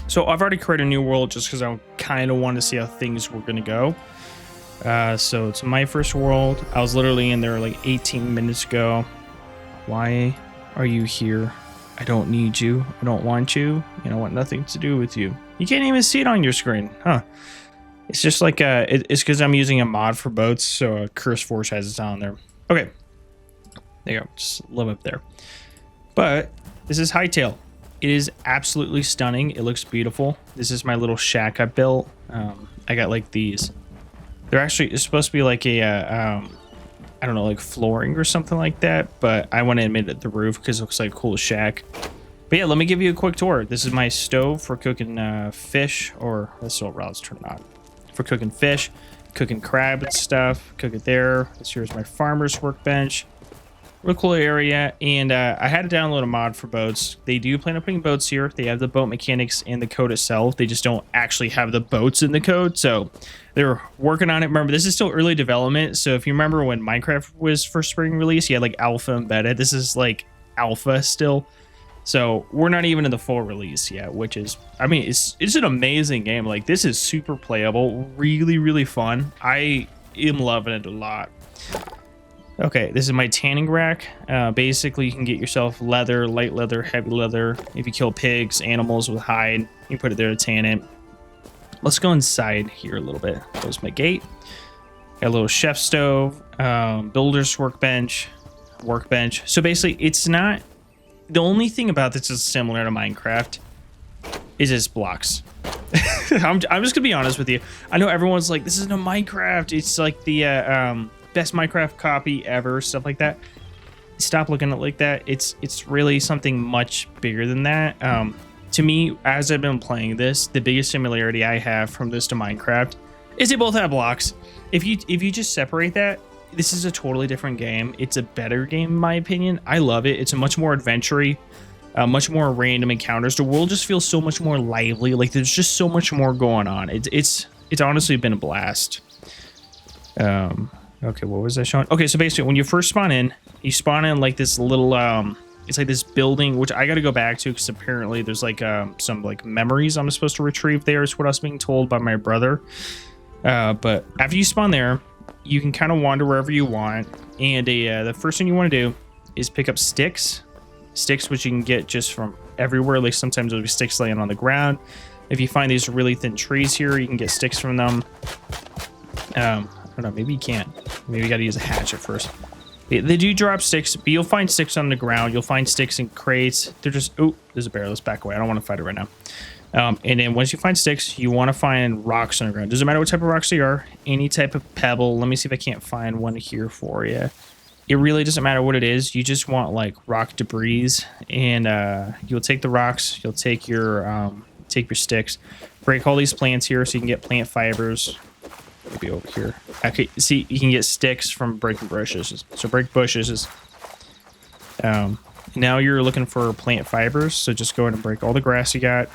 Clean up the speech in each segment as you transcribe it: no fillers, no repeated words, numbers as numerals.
So I've already created a new world just because I kind of want to see how things were going to go. So it's my first world. I was literally in there like 18 minutes ago. Why are you here? I don't need you. I don't want you. And I want nothing to do with you. You can't even see it on your screen, huh? It's just like it's because I'm using a mod for boats, so Curse Force has it on there. Okay, there you go. Just live up there. But this is Hytale. It is absolutely stunning. It looks beautiful. This is my little shack I built. I got like these. They're actually, it's supposed to be like a, I don't know, like flooring or something like that. But I want to admit it the roof because it looks like a cool shack. But yeah, let me give you a quick tour. This is my stove for cooking fish, or let's see what routes turn on. For cooking fish, cooking crab and stuff. Cook it there. This here's my farmer's workbench. Real cool area, and I had to download a mod for boats. They do plan on putting boats here. They have the boat mechanics and the code itself. They just don't actually have the boats in the code, so they're working on it. Remember, this is still early development, so if you remember when Minecraft was first being released, you had like alpha embedded. This is like alpha still, so we're not even in the full release yet, which is, I mean, it's an amazing game. Like, this is super playable, really fun. I am loving it a lot. Okay, this is my tanning rack. Basically, you can get yourself leather, light leather, heavy leather. If you kill pigs, animals with hide, you put it there to tan it. Let's go inside here a little bit. Close my gate. Got a little chef stove, builder's workbench. So basically, it's not... The only thing about this is similar to Minecraft is its blocks. I'm just gonna be honest with you. I know everyone's like, this isn't a Minecraft. It's like the... best Minecraft copy ever, stuff like that. Stop looking at it like that. It's really something much bigger than that. To me, as I've been playing this, the biggest similarity I have from this to Minecraft is they both have blocks. If you just separate that, this is a totally different game. It's a better game in my opinion. I love it. It's a much more adventure-y, much more random encounters. The world just feels so much more lively. Like, there's just so much more going on. It's honestly been a blast. Okay, what was I showing? Okay, so basically, when you first spawn in, you spawn in like this little, it's like this building, which I got to go back to because apparently there's like some like memories I'm supposed to retrieve there is what I was being told by my brother. But after you spawn there, you can kind of wander wherever you want. And the first thing you want to do is pick up sticks. Sticks, which you can get just from everywhere. Like sometimes there'll be sticks laying on the ground. If you find these really thin trees here, you can get sticks from them. I don't know, maybe you can't. Maybe you gotta use a hatchet first. They do drop sticks, but you'll find sticks on the ground. You'll find sticks in crates. They're just... Oh, there's a bear. Let's back away. I don't want to fight it right now. And then once you find sticks, you want to find rocks on the ground. Doesn't matter what type of rocks they are. Any type of pebble. Let me see if I can't find one here for you. It really doesn't matter what it is. You just want like rock debris. And you'll take the rocks. You'll take your sticks. Break all these plants here so you can get plant fibers. Be over here. Okay, see, you can get sticks from breaking bushes. So break bushes. Now you're looking for plant fibers, so just go ahead and break all the grass you got.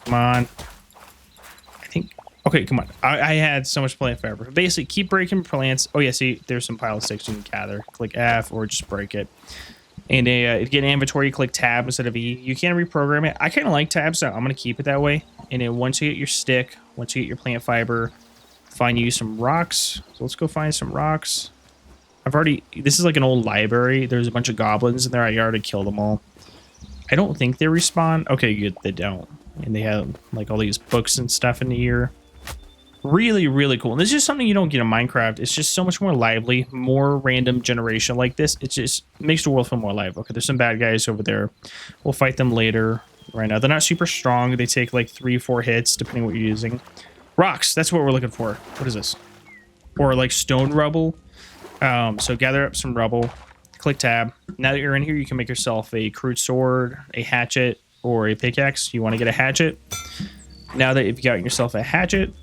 Come on. I think... Okay, come on. I had so much plant fiber. Basically, keep breaking plants. Oh, yeah, see, there's some pile of sticks you can gather. Click F or just break it. And to get an inventory, click Tab instead of E. You can reprogram it. I kind of like tabs, so I'm going to keep it that way. And then once you get your stick, once you get your plant fiber... Find you some rocks. So let's go find some rocks. This is like an old library. There's a bunch of goblins in there. I already killed them all. I don't think they respawn. Okay, good. They don't. And they have like all these books and stuff in here. Really cool. And this is something you don't get in Minecraft. It's just so much more lively, more random generation like this. It just makes the world feel more alive. Okay, there's some bad guys over there. We'll fight them later. Right now, they're not super strong. They take like 3-4 hits, depending on what you're using. Rocks, that's what we're looking for. What is this? Or like stone rubble. So gather up some rubble. Click tab. Now that you're in here, you can make yourself a crude sword, a hatchet, or a pickaxe. You want to get a hatchet. Now that you've got yourself a hatchet,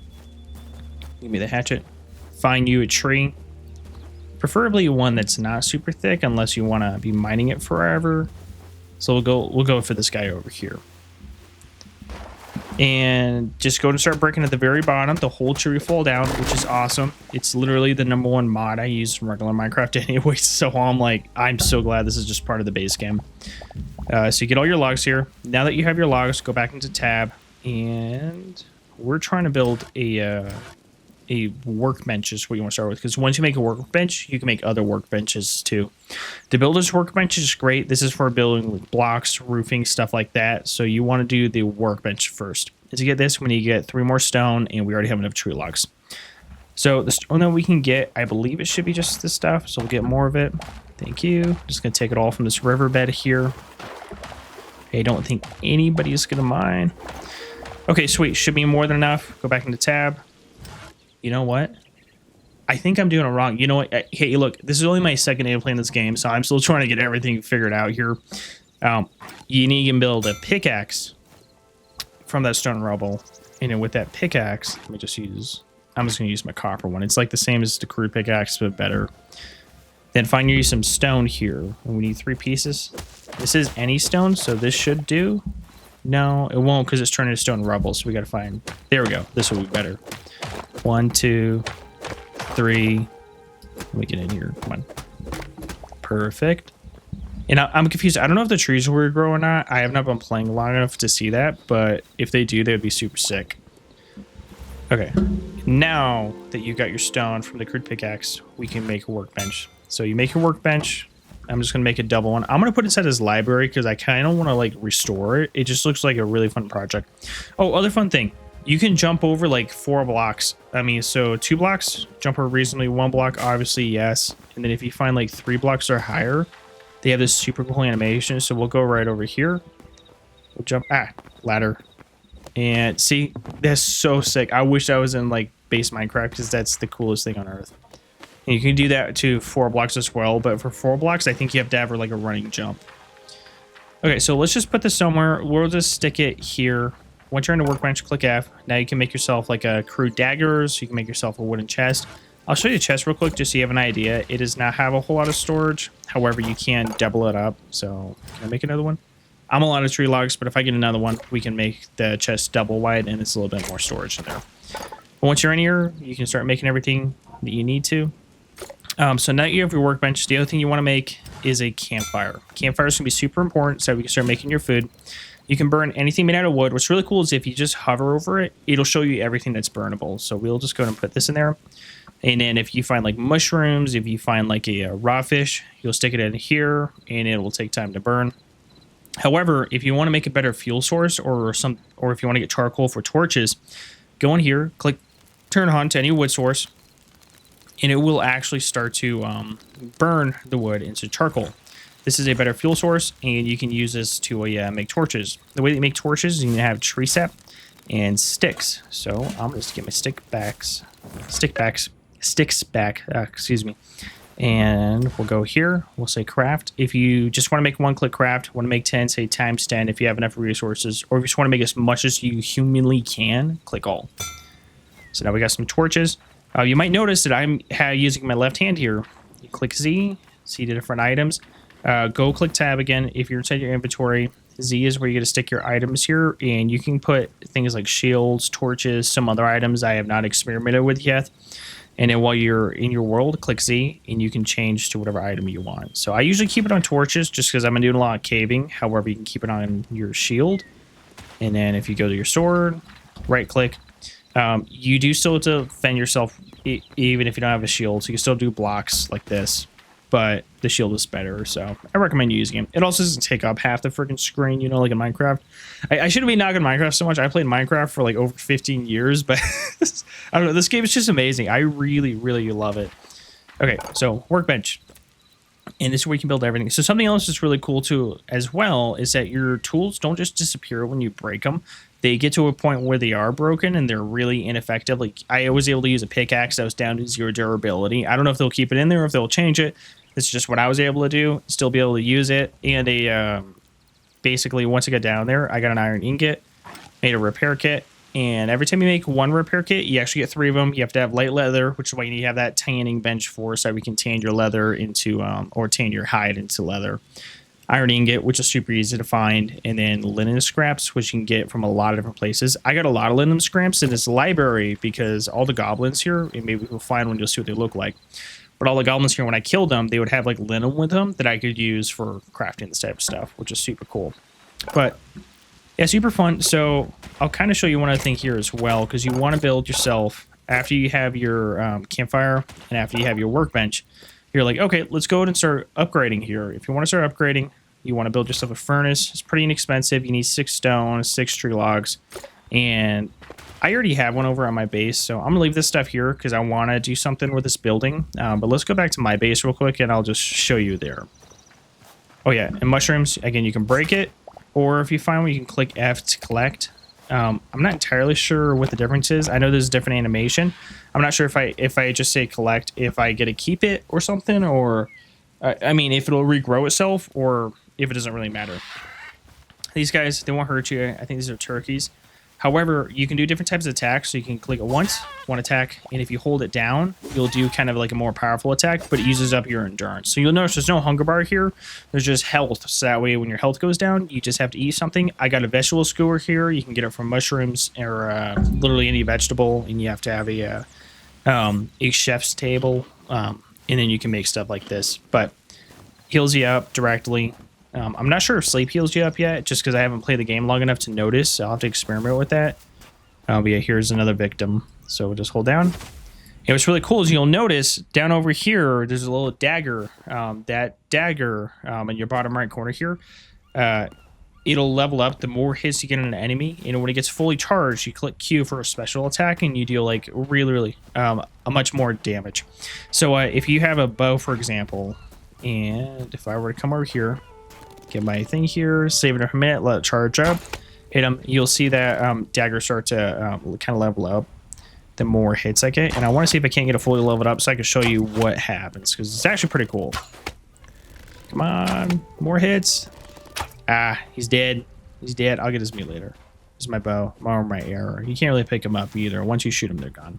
give me the hatchet. Find you a tree. Preferably one that's not super thick unless you want to be mining it forever. So we'll go for this guy over here. And just go and start breaking at the very bottom. The whole tree will fall down, which is awesome. It's literally the #1 mod I use from regular Minecraft anyway. So I'm so glad this is just part of the base game. So you get all your logs here. Now that you have your logs, go back into tab And we're trying to build a workbench is what you want to start with, because once you make a workbench, you can make other workbenches too. To build this workbench is great. This is for building with blocks, roofing, stuff like that. So you want to do the workbench first. To get this, we need to get 3 more stone, and we already have enough tree logs. So the stone that we can get, I believe it should be just this stuff. So we'll get more of it. Thank you. Just gonna take it all from this riverbed here. I don't think anybody's gonna mind. Okay, sweet. Should be more than enough. Go back into tab. You know what? I think I'm doing it wrong. You know what? Hey, look, this is only my second day of playing this game, so I'm still trying to get everything figured out here. You need to build a pickaxe from that stone rubble. And then with that pickaxe, let me just use... I'm just going to use my copper one. It's like the same as the crude pickaxe, but better. Then find you some stone here. And we need 3 pieces. This is any stone, so this should do. No, it won't because it's turning to stone rubble, so we got to find... There we go. This will be better. 1, 2, 3. Let me get in here. Come on. Perfect. And I'm confused. I don't know if the trees will regrow or not. I have not been playing long enough to see that, but if they do, they would be super sick. Okay. Now that you got your stone from the crude pickaxe, we can make a workbench. So you make your workbench. I'm just going to make a double one. I'm going to put it inside his library because I kind of want to like restore it. It just looks like a really fun project. Oh, other fun thing. You can jump over like 4 blocks. I mean, so 2 blocks, jump over reasonably. 1 block, obviously, yes. And then if you find like 3 blocks or higher, they have this super cool animation. So we'll go right over here. We'll jump, ladder. And see, that's so sick. I wish I was in like base Minecraft because that's the coolest thing on earth. And you can do that to 4 blocks as well. But for 4 blocks, I think you have to have like a running jump. Okay, so let's just put this somewhere. We'll just stick it here. Once you're in the workbench, click F. Now you can make yourself like a crude daggers. You can make yourself a wooden chest. I'll show you the chest real quick just so you have an idea. It does not have a whole lot of storage. However, you can double it up. So can I make another one? I'm a lot of tree logs, but if I get another one, we can make the chest double wide and it's a little bit more storage in there. But once you're in here, you can start making everything that you need to. So now you have your workbench. The other thing you want to make is a campfire. Campfires can be super important so we can start making your food. You can burn anything made out of wood. What's really cool is if you just hover over it, it'll show you everything that's burnable. So we'll just go ahead and put this in there. And then if you find like mushrooms, if you find like a raw fish, you'll stick it in here and it will take time to burn. However, if you want to make a better fuel source or if you want to get charcoal for torches, go in here, click turn on to any wood source, and it will actually start to burn the wood into charcoal. This is a better fuel source, and you can use this to make torches. The way that you make torches is you have tree sap and sticks. So I'm going to get my sticks back, excuse me. And we'll go here. We'll say craft. If you just want to make 1, click craft. Want to make 10, say times 10 if you have enough resources. Or if you just want to make as much as you humanly can, click all. So now we got some torches. You might notice that I'm using my left hand here. You click Z, see the different items. Go click tab again. If you're inside your inventory, Z is where you get to stick your items here. And you can put things like shields, torches, some other items I have not experimented with yet. And then while you're in your world, click Z, and you can change to whatever item you want. So I usually keep it on torches just because I'm doing a lot of caving. However, you can keep it on your shield. And then if you go to your sword, right-click. You do still have to defend yourself even if you don't have a shield. So you can still do blocks like this. But the shield is better, so I recommend using it. It also doesn't take up half the freaking screen, you know, like in Minecraft. I shouldn't be knocking Minecraft so much. I played Minecraft for like over 15 years, but I don't know. This game is just amazing. I really, really love it. Okay, so workbench. And this is where you can build everything. So something else that's really cool too as well is that your tools don't just disappear when you break them. They get to a point where they are broken and they're really ineffective. Like I was able to use a pickaxe that was down to 0 durability. I don't know if they'll keep it in there or if they'll change it. It's just what I was able to do. Still be able to use it. And basically once I got down there, I got an iron ingot, made a repair kit. And every time you make 1 repair kit, you actually get 3 of them. You have to have light leather, which is why you need to have that tanning bench for, so we can tan your leather into, or tan your hide into leather. Iron ingot, which is super easy to find. And then linen scraps, which you can get from a lot of different places. I got a lot of linen scraps in this library because all the goblins here, and maybe we'll find one, you'll see what they look like. But all the goblins here, when I killed them, they would have like linen with them that I could use for crafting this type of stuff, which is super cool. But Yeah, super fun. So I'll kind of show you one other thing here as well, because you want to build yourself after you have your campfire and after you have your workbench. You're like, okay, let's go ahead and start upgrading here. If you want to start upgrading, you want to build yourself a furnace. It's pretty inexpensive. You need 6 stone, 6 tree logs, and I already have one over on my base, so I'm gonna leave this stuff here because I want to do something with this building. But let's go back to my base real quick, and I'll just show you there. Oh yeah, and mushrooms, again, you can break it, or if you find one, you can click F to collect. I'm not entirely sure what the difference is. I know there's a different animation. I'm not sure if I just say collect, if I get to keep it or something, or I mean, if it'll regrow itself, or if it doesn't really matter. These guys, they won't hurt you. I think these are turkeys. However, you can do different types of attacks. So you can click it once, one attack, and if you hold it down, you'll do kind of like a more powerful attack, but it uses up your endurance. So you'll notice there's no hunger bar here. There's just health. So that way when your health goes down, you just have to eat something. I got a vegetable skewer here. You can get it from mushrooms or literally any vegetable, and you have to have a chef's table, and then you can make stuff like this. But heals you up directly. I'm not sure if sleep heals you up yet, just because I haven't played the game long enough to notice. So I'll have to experiment with that. But yeah, here's another victim. So we'll just hold down. And what's really cool is you'll notice down over here, there's a little dagger. That dagger in your bottom right corner here, it'll level up the more hits you get on an enemy. And when it gets fully charged, you click Q for a special attack, and you deal like really a much more damage. So if you have a bow, for example, and if I were to come over here, get my thing here, save it a minute, let it charge up, hit them, you'll see that dagger start to kind of level up the more hits I get. And I want to see if I can't get it fully leveled up so I can show you what happens, because it's actually pretty cool. Come on, more hits. Ah, he's dead. He's dead. I'll get his meat later. This is my bow, or my arrow. You can't really pick him up either. Once you shoot him, they're gone.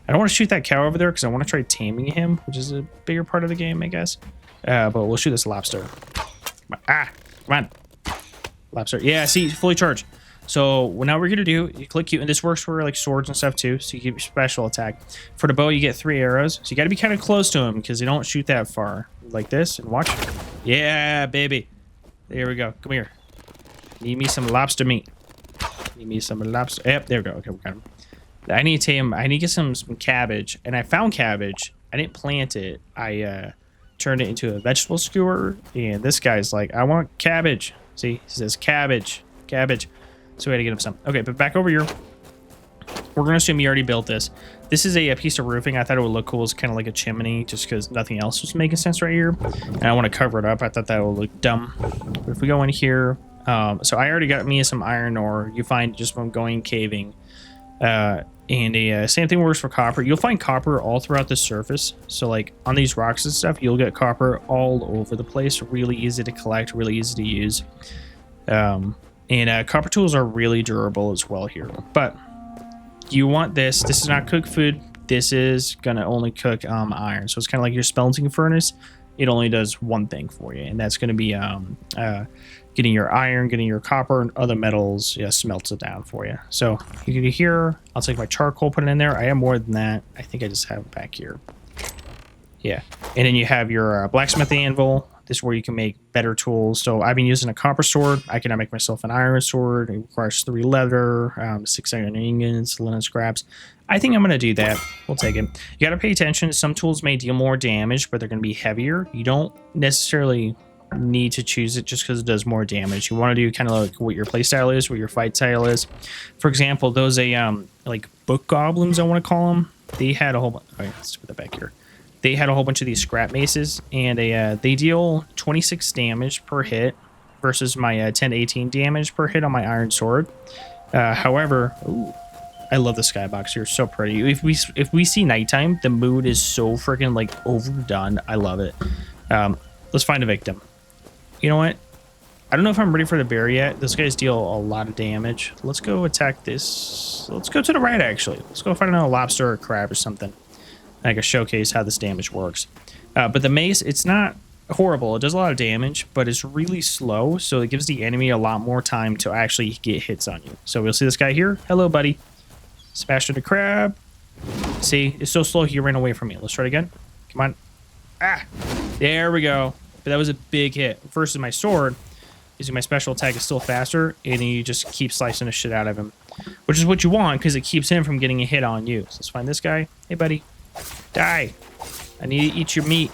I don't want to shoot that cow over there because I want to try taming him, which is a bigger part of the game, I guess. But we'll shoot this lobster. Ah, come on. Lobster. Yeah, see, fully charged. So now what we're going to do, you click Q, and this works for like swords and stuff too, so you get your special attack. For the bow, you get 3 arrows, so you got to be kind of close to him because they don't shoot that far. Like this, and watch. Yeah, baby. There we go. Come here. Need me some lobster meat. Need me some lobster. Yep, there we go. Okay, we got him. I need to tame. I need to get some cabbage, and I found cabbage. I didn't plant it. I turned it into a vegetable skewer, and this guy's like, I want cabbage. See, he says cabbage, cabbage. So we had to get him some. Okay, but back over here. We're going to assume you already built this. This is a piece of roofing. I thought it would look cool. It's kind of like a chimney, just because nothing else was making sense right here. And I want to cover it up. I thought that would look dumb. But if we go in here, so I already got me some iron ore. You find just from going caving. And same thing works for copper. You'll find copper all throughout the surface. So like on these rocks and stuff, you'll get copper all over the place. Really easy to collect, really easy to use. And copper tools are really durable as well here. But you want this. This is not cooked food. This is gonna only cook iron. So it's kind of like your smelting furnace. It only does one thing for you, and that's gonna be getting your iron, getting your copper and other metals, yeah, smelts it down for you. So you can do here. I'll take my charcoal, put it in there. I have more than that. I think I just have it back here. Yeah, and then you have your blacksmith anvil. This is where you can make better tools. So I've been using a copper sword. I can now make myself an iron sword. It requires 3 leather, 6 iron ingots, linen scraps. I think I'm going to do that. We'll take it. You got to pay attention. Some tools may deal more damage, but they're going to be heavier. You don't necessarily need to choose it just because it does more damage. You want to do kind of like what your playstyle is, what your fight style is. For example, those like book goblins, I want to call them. They had a whole bunch. Okay, let's put that back here. They had a whole bunch of these scrap maces, and they deal 26 damage per hit versus my 10 to 18 damage per hit on my iron sword. However, ooh, I love the skybox here. So pretty. If we see nighttime, the mood is so freaking like overdone. I love it. Let's find a victim. You know what? I don't know if I'm ready for the bear yet. Those guys deal a lot of damage. Let's go attack this. Let's go to the right, actually. Let's go find another lobster or a crab or something. I can showcase how this damage works. But the mace, it's not horrible. It does a lot of damage, but it's really slow, so it gives the enemy a lot more time to actually get hits on you. So we'll see this guy here. Hello, buddy. Smashed into crab. See, it's so slow he ran away from me. Let's try it again. Come on. Ah, there we go. But that was a big hit. Versus my sword, using my special attack is still faster, and then you just keep slicing the shit out of him, which is what you want because it keeps him from getting a hit on you. So let's find this guy. Hey, buddy. Die. I need to eat your meat.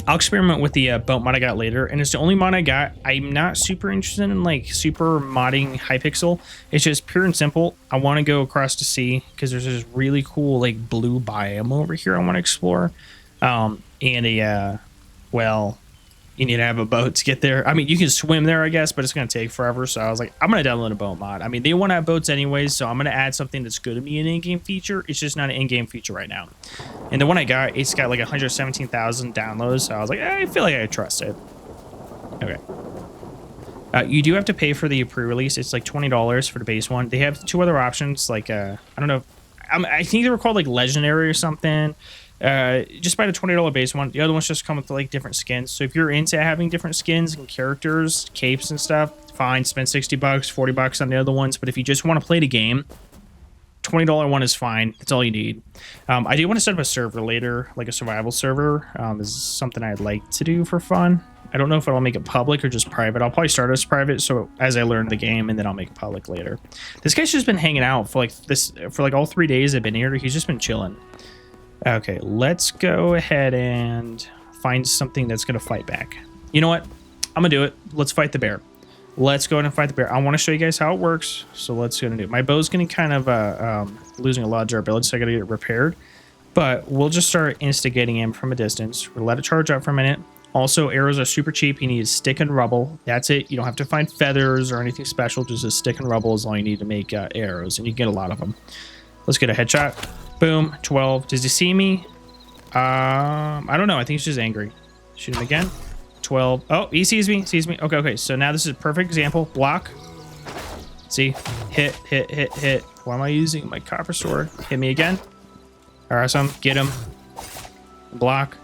I'll experiment with the boat mod I got later, and it's the only mod I got. I'm not super interested in like super modding Hypixel. It's just pure and simple. I want to go across the sea because there's this really cool like blue biome over here I want to explore. And well, you need to have a boat to get there. I mean, you can swim there, I guess, but it's going to take forever. So I was like, I'm going to download a boat mod. I mean, they want to have boats anyways, so I'm going to add something that's going to be an in-game feature. It's just not an in-game feature right now. And the one I got, it's got like 117,000 downloads. So I was like, I feel like I trust it. Okay. You do have to pay for the pre-release. It's like $20 for the base one. They have 2 other options. Like, I don't know. I think they were called like Legendary or something. Just buy the $20 base one. The other ones just come with like different skins. So if you're into having different skins and characters, capes and stuff, fine, spend $60, $40 on the other ones. But if you just want to play the game, $20 one is fine. That's all you need. I do want to set up a server later, like a survival server. This is something I'd like to do for fun. I don't know if I'll make it public or just private. I'll probably start as private, so as I learn the game, and then I'll make it public later. This guy's just been hanging out for like all 3 days I've been here. He's just been chilling. Okay, let's go ahead and find something that's going to fight back. You know what? I'm going to do it. Let's fight the bear. Let's go ahead and fight the bear. I want to show you guys how it works, so let's go and do it. My bow's getting kind of losing a lot of durability, so I got to get it repaired. But we'll just start instigating him from a distance. We'll let it charge up for a minute. Also, arrows are super cheap. You need a stick and rubble. That's it. You don't have to find feathers or anything special. Just a stick and rubble is all you need to make arrows, and you can get a lot of them. Let's get a headshot. Boom, 12. Does he see me? I don't know. I think he's just angry. Shoot him again. 12. Oh, he sees me. Sees me. Okay, okay. So now this is a perfect example. Block. See? Hit, hit, hit, hit. Why am I using my copper sword? Hit me again. Awesome. Get him. Block.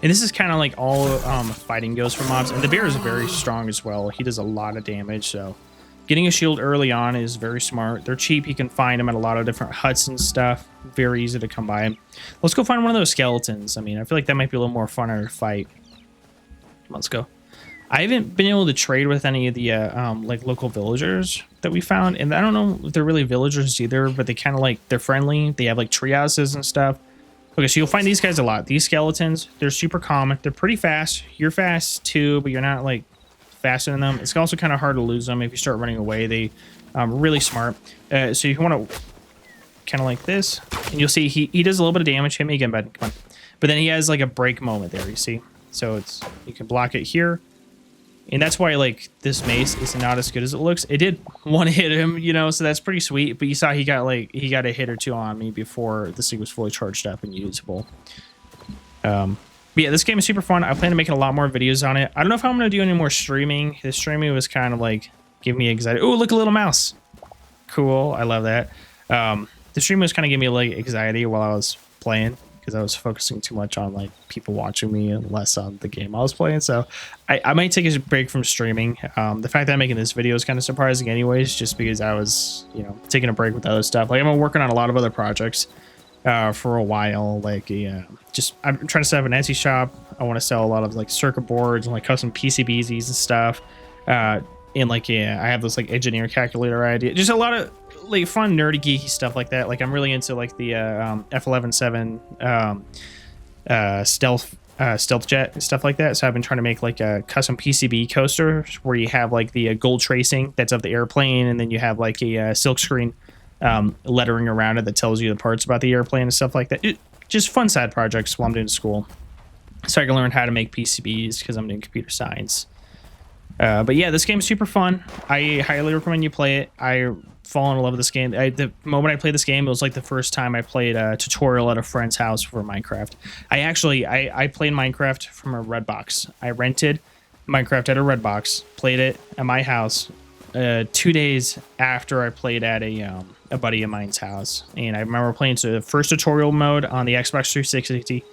And this is kind of like all fighting goes for mobs. And the bear is very strong as well. He does a lot of damage, so getting a shield early on is very smart. They're cheap. You can find them at a lot of different huts and stuff. Very easy to come by. Let's go find one of those skeletons. I mean, I feel like that might be a little more funner to fight. Let's go. I haven't been able to trade with any of the like local villagers that we found. And I don't know if they're really villagers either, but they kind of like, they're friendly. They have like tree houses and stuff. Okay, so you'll find these guys a lot. These skeletons, they're super common. They're pretty fast. You're fast too, but you're not like faster than them. It's also kind of hard to lose them if you start running away. They really smart. So you want to kind of like this, and you'll see he does a little bit of damage. Hit me again, bud. Come on. But then he has like a break moment there, you see? So it's, you can block it here. And that's why like this mace is not as good as it looks. It did one hit him, you know, so that's pretty sweet. But you saw he got a hit or two on me before this thing was fully charged up and usable. But yeah, this game is super fun. I plan to make a lot more videos on it. I don't know if I'm going to do any more streaming. The streaming was kind of like give me anxiety. Oh, look, a little mouse. Cool. I love that. The stream was kind of giving me like anxiety while I was playing, because I was focusing too much on like people watching me and less on the game I was playing. So I might take a break from streaming. The fact that I'm making this video is kind of surprising anyways, just because I was, you know, taking a break with other stuff. Like I'm working on a lot of other projects for a while. Like just I'm trying to set up an Etsy shop. I want to sell a lot of like circuit boards and like custom PCBs and stuff. And like, yeah, I have this like engineer calculator idea. Just a lot of like fun nerdy geeky stuff like that. Like I'm really into like the F11.7 stealth jet and stuff like that. So I've been trying to make like a custom PCB coaster where you have like the gold tracing that's of the airplane, and then you have like a silk screen lettering around it that tells you the parts about the airplane and stuff like that. Just fun side projects while I'm doing school, so I can learn how to make PCBs because I'm doing computer science. But yeah, this game's super fun. I highly recommend you play it. I fall in love with this game. The moment I played this game, it was like the first time I played a tutorial at a friend's house for Minecraft. I played Minecraft from a Redbox. I rented Minecraft at a Redbox, played it at my house 2 days after I played at a buddy of mine's house. And I remember playing the first tutorial mode on the Xbox 360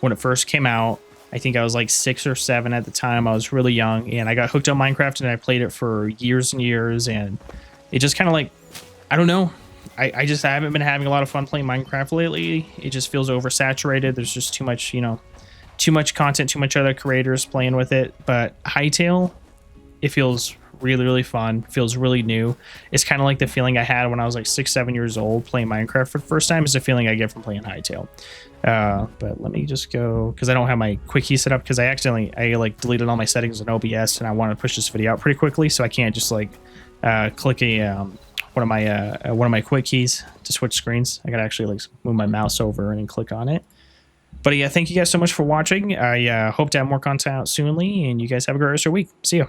when it first came out. I think I was like 6 or 7 at the time. I was really young, and I got hooked on Minecraft, and I played it for years and years, and it just kind of like, I don't know. I haven't been having a lot of fun playing Minecraft lately. It just feels oversaturated. There's just too much, you know, too much content, too much other creators playing with it. But Hytale, it feels really, really fun. Feels really new. It's kind of like the feeling I had when I was like 6-7 years old playing Minecraft for the first time. Is the feeling I get from playing Hytale. But let me just go, because I don't have my quick key set up, because I like deleted all my settings in OBS, and I want to push this video out pretty quickly, so I can't just like click one of my quick keys to switch screens. I gotta actually like move my mouse over and click on it. But yeah, thank you guys so much for watching. I hope to have more content out soonly, and you guys have a great rest of your week. See ya.